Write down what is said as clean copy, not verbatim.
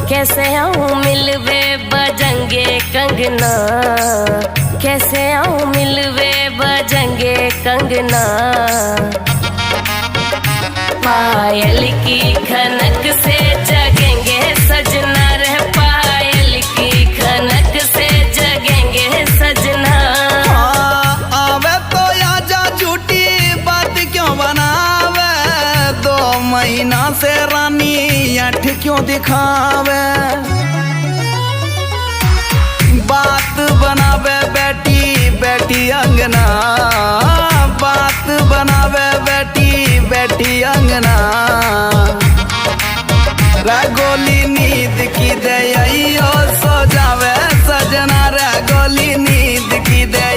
कैसे आऊं मिलवे बजंगे कंगना, कैसे आऊं मिलवे बजंगे कंगना। पायल की खनक से जगेंगे सजना रे, पायल की खनक से जगेंगे सजना। आवे तो आजा झूठी बात क्यों बनावे, 2 महीना से रानी ऐठ क्यों दिखावे। बात बनावे बैठी बैठी अंगना, बात बनावे बैठी बैठी अंगना। गोली नींद की दे सो जावे सजना रे, गोली नींद की दे